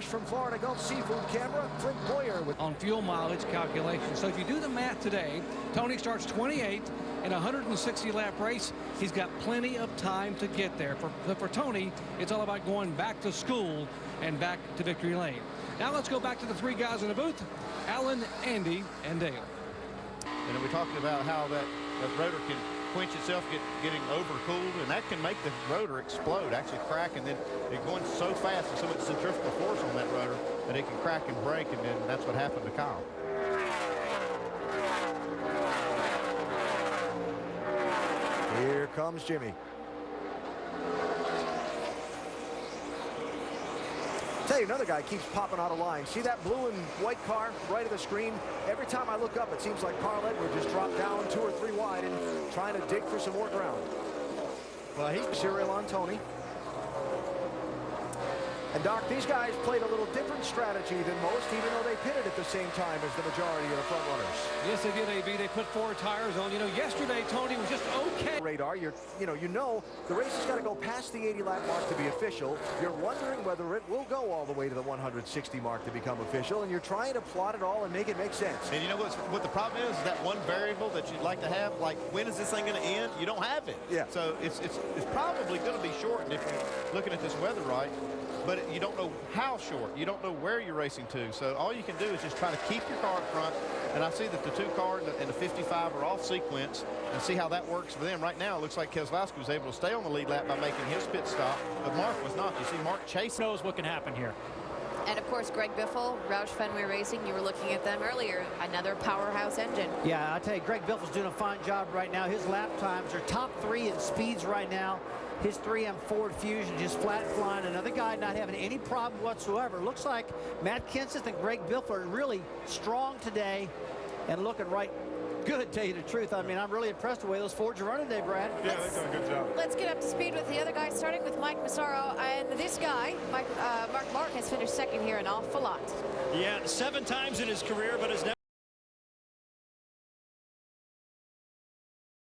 from Florida Gulf Seafood Camera, Clint Boyer with on fuel mileage calculations. So if you do the math today, Tony starts 28th in a 160-lap race. He's got plenty of time to get there. For Tony, it's all about going back to school and back to victory lane. Now let's go back to the three guys in the booth, Alan, Andy, and Dale. And we're talking about how that rotor can quench itself, getting overcooled, and that can make the rotor explode, actually crack, and then it going so fast and so much centrifugal force on that rotor that it can crack and break, and then that's what happened to Kyle. Here comes Jimmy. Tell you, another guy keeps popping out of line. See that blue and white car right of the screen? Every time I look up, it seems like Carl Edward just dropped down 2 or 3 wide and trying to dig for some more ground. Well, he's serial on Tony. And Doc, these guys played a little different strategy than most, even though they pitted at the same time as the majority of the front runners. Yes, they did, AB. They put 4 tires on. You know, yesterday Tony was just okay. Radar, you know the race has got to go past the 80-lap mark to be official. You're wondering whether it will go all the way to the 160 mark to become official, and you're trying to plot it all and make it make sense. And you know what the problem is that one variable that you'd like to have, like when is this thing going to end? You don't have it. Yeah. So it's probably going to be shortened if you're looking at this weather right. But you don't know how short. You don't know where you're racing to. So all you can do is just try to keep your car in front. And I see that the 2 car and the 55 are off sequence, and see how that works for them. Right now, it looks like Keselowski was able to stay on the lead lap by making his pit stop, but Mark was not. You see Mark chasing. Knows what can happen here. And of course, Greg Biffle, Roush Fenway Racing, you were looking at them earlier. Another powerhouse engine. Yeah, I tell you, Greg Biffle's doing a fine job right now. His lap times are top 3 in speeds right now. His 3M Ford Fusion just flat flying. Another guy not having any problem whatsoever. Looks like Matt Kenseth and Greg Biffle are really strong today and looking right good, tell you the truth. I mean, I'm really impressed with the way those Fords are running today, Brad. Yeah, they're doing a good job. Let's get up to speed with the other guys, starting with Mike Massaro. And this guy, Mark Mark, has finished second here an awful lot. Yeah, 7 times in his career, but has never